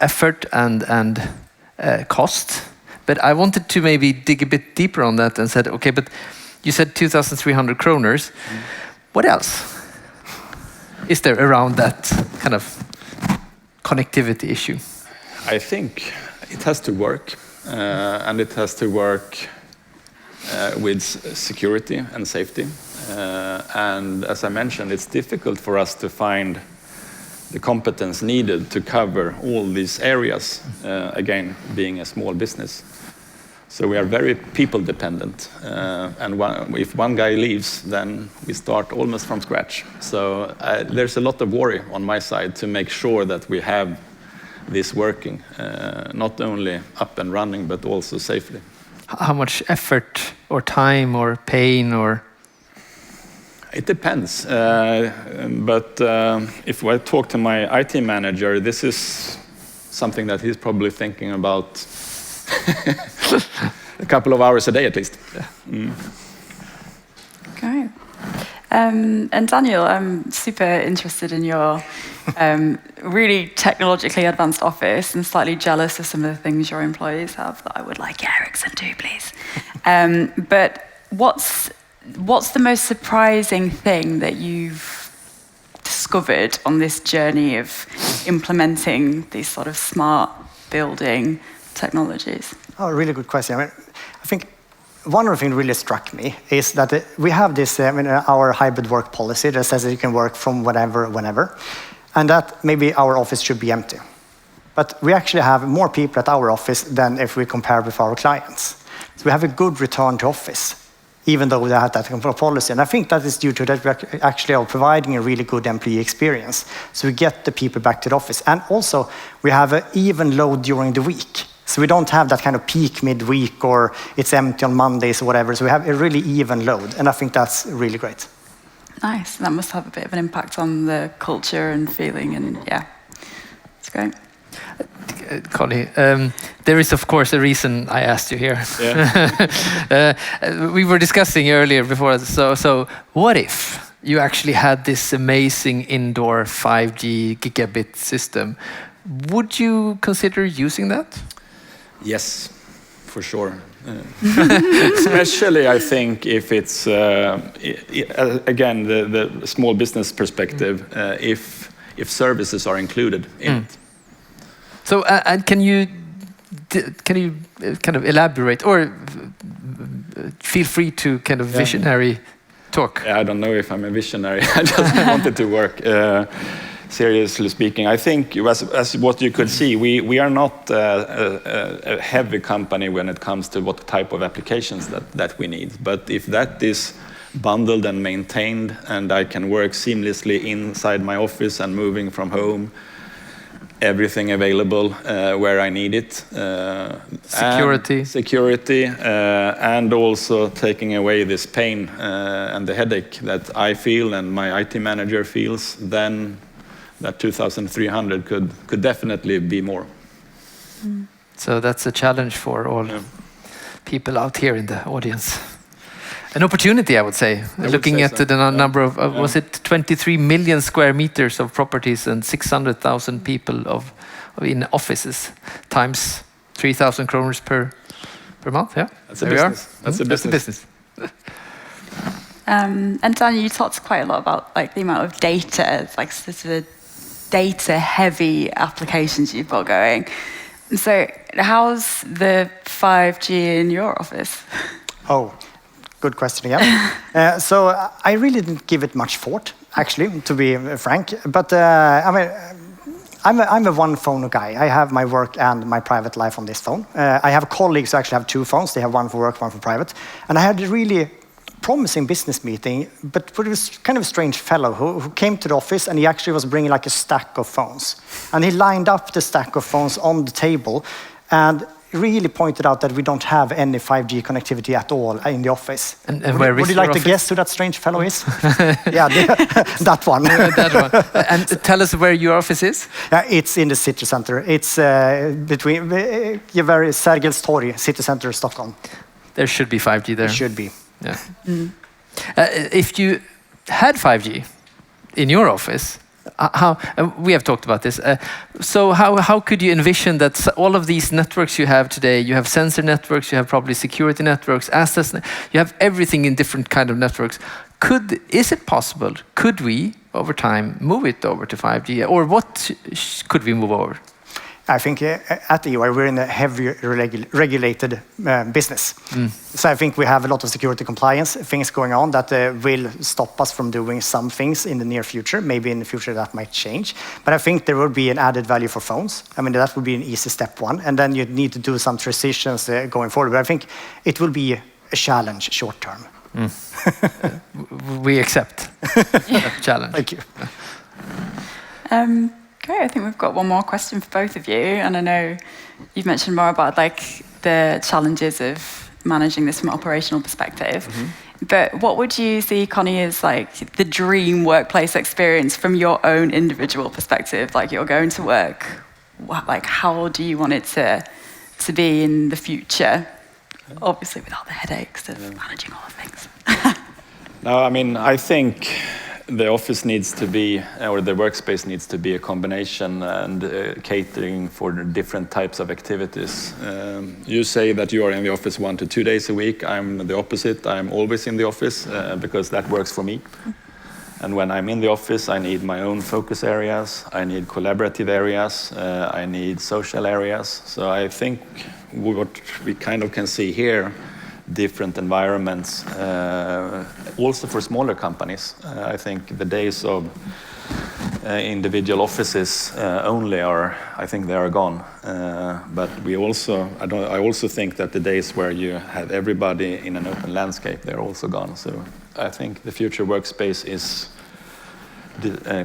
effort and cost. But I wanted to maybe dig a bit deeper on that and said, okay, but you said 2,300 kroners. What else is there around that kind of connectivity issue? I think it has to work, and it has to work with security and safety. And as I mentioned, it's difficult for us to find the competence needed to cover all these areas, again, being a small business. So we are very people dependent, and if one guy leaves, then we start almost from scratch. So there's a lot of worry on my side to make sure that we have this working, not only up and running, but also safely. How much effort or time or pain or? It depends, but if I talk to my IT manager, this is something that he's probably thinking about a couple of hours a day at least. Yeah. Okay. And Daniel, I'm super interested in your really technologically advanced office and slightly jealous of some of the things your employees have that I would like Ericsson to, please. But what's the most surprising thing that you've discovered on this journey of implementing these sort of smart building technologies? Oh, really good question. I think one of the things really struck me is that we have this, our hybrid work policy that says that you can work from whatever, whenever, and that maybe our office should be empty. But we actually have more people at our office than if we compare with our clients. So we have a good return to office, even though we have that policy. And I think that is due to that we actually are providing a really good employee experience. So we get the people back to the office. And also, we have an even load during the week. So we don't have that kind of peak midweek or it's empty on Mondays or whatever. So we have a really even load. And I think that's really great. Nice. That must have a bit of an impact on the culture and feeling. And yeah, it's great. Conny, there is of course a reason I asked you here. Yeah. We were discussing earlier before, so what if you actually had this amazing indoor 5G gigabit system? Would you consider using that? Yes, for sure. Especially, I think, if it's, again, the small business perspective, if services are included in it. So, and can you kind of elaborate, or feel free to kind of visionary talk? Yeah, I don't know if I'm a visionary. I just wanted to work. Seriously speaking, I think, as what you could see, we are not a heavy company when it comes to what type of applications that we need. But if that is bundled and maintained, and I can work seamlessly inside my office and moving from home, everything available where I need it. Security, and also taking away this pain and the headache that I feel and my IT manager feels, then that 2,300 could definitely be more. So that's a challenge for all people out here in the audience. An opportunity, I would say. Looking at the number of, was it 23 million square meters of properties and 600,000 people in offices, times 3,000 kroners per month, yeah? That's a business. That's a business. And Daniel, you talked quite a lot about like the amount of data, like sort of data-heavy applications you've got going. So how's the 5G in your office? Oh, good question again. So I really didn't give it much thought, actually, to be frank. But I'm a one-phone guy. I have my work and my private life on this phone. I have colleagues who actually have two phones. They have one for work, one for private. And I had a really promising business meeting, but it was kind of a strange fellow who came to the office, and he actually was bringing like a stack of phones. And he lined up the stack of phones on the table and really pointed out that we don't have any 5G connectivity at all in the office. And where would you like to guess who that strange fellow is? Yeah, that one. That one. And tell us where your office is? It's in the city center. It's between Sergels Torg, city center, Stockholm. There should be 5G there. There should be. Yeah. If you had 5G in your office, we have talked about this. So how could you envision that all of these networks you have today, you have sensor networks, you have probably security networks, assets, you have everything in different kind of networks. Is it possible? Could we, over time, move it over to 5G? Or what could we move over? I think at the EY, we're in a heavily regulated business. So I think we have a lot of security compliance things going on that will stop us from doing some things in the near future. Maybe in the future that might change. But I think there will be an added value for phones. I mean, that would be an easy step one. And then you need to do some transitions going forward. But I think it will be a challenge short term. We accept that challenge. Thank you. Great, I think we've got one more question for both of you, and I know you've mentioned more about like the challenges of managing this from an operational perspective. But what would you see, Conny, as like the dream workplace experience from your own individual perspective? Like you're going to work, like how do you want it to be in the future? Obviously without the headaches of managing all the things. No, I mean, I think the office needs to be, or the workspace needs to be a combination and catering for the different types of activities. You say that you are in the office 1 to 2 days a week. I'm the opposite. I'm always in the office because that works for me. And when I'm in the office, I need my own focus areas. I need collaborative areas. I need social areas. So I think what we kind of can see here, different environments, also for smaller companies. I think the days of individual offices only I think they are gone. But I also think that the days where you have everybody in an open landscape, they're also gone. So I think the future workspace is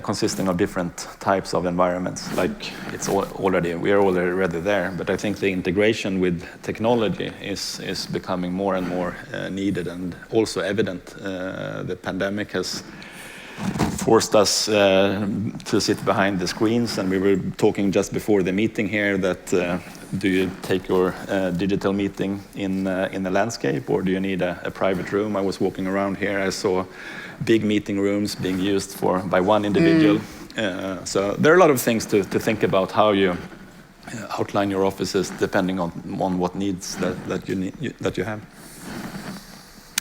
consisting of different types of environments. Like we are already there, but I think the integration with technology is becoming more and more needed and also evident. The pandemic has forced us to sit behind the screens, and we were talking just before the meeting here that do you take your digital meeting in the landscape, or do you need a private room? I was walking around here, I saw big meeting rooms being used by one individual. So there are a lot of things to think about how you outline your offices depending on what needs that you have.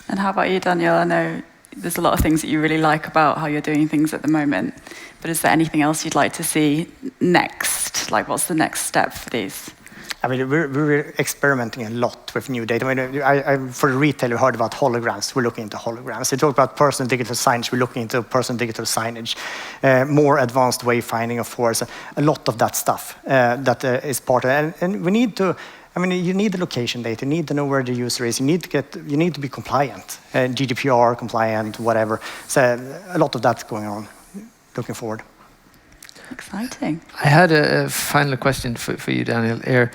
And how about you, Daniel? I know there's a lot of things that you really like about how you're doing things at the moment, but is there anything else you'd like to see next? Like what's the next step for these? I mean, we're experimenting a lot with new data. I mean, for retail, we heard about holograms. We're looking into holograms. We talk about personal digital signage. We're looking into personal digital signage. More advanced wayfinding, of course. A lot of that stuff that is part of it. And we need to, I mean, you need the location data. You need to know where the user is. You need to be compliant, GDPR compliant, whatever. So a lot of that's going on. Looking forward. Exciting. I had a final question for you, Daniel. Here,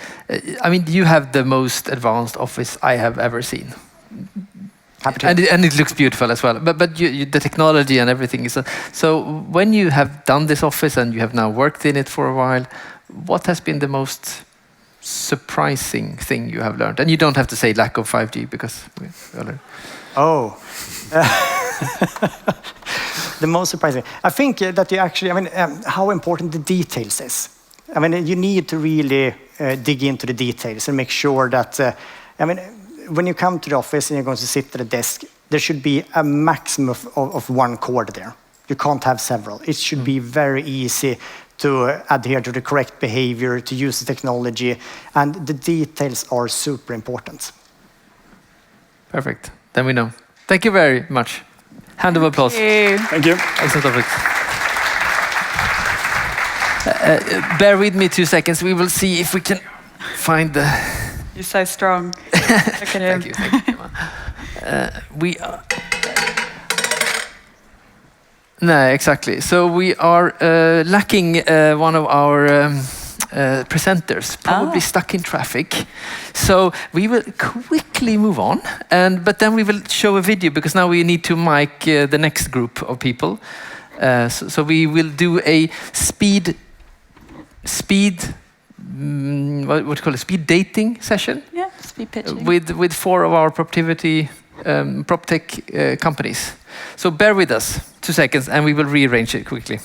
I mean, you have the most advanced office I have ever seen, and it looks beautiful as well. But the technology and everything is so. When you have done this office and you have now worked in it for a while, what has been the most surprising thing you have learned? And you don't have to say lack of 5G because we already. Oh. The most surprising. I think that you actually, I mean, how important the details is. I mean, you need to really dig into the details and make sure that, I mean, when you come to the office and you're going to sit at a desk, there should be a maximum of one cord there. You can't have several. It should be very easy to adhere to the correct behavior, to use the technology, and the details are super important. Perfect. Then we know. Thank you very much. Hand of applause. Thank you. Excellent topic. Bear with me 2 seconds. We will see if we can find the... You're so strong. Look at him. Thank you. We are... No, exactly. So we are lacking one of our presenters, probably stuck in traffic. So we will quickly move on, but then we will show a video because now we need to mic the next group of people. So we will do a speed what do you call it? Speed dating session. Yeah, speed pitching. With 4 of our prop tech companies. So bear with us 2 seconds, and we will rearrange it quickly.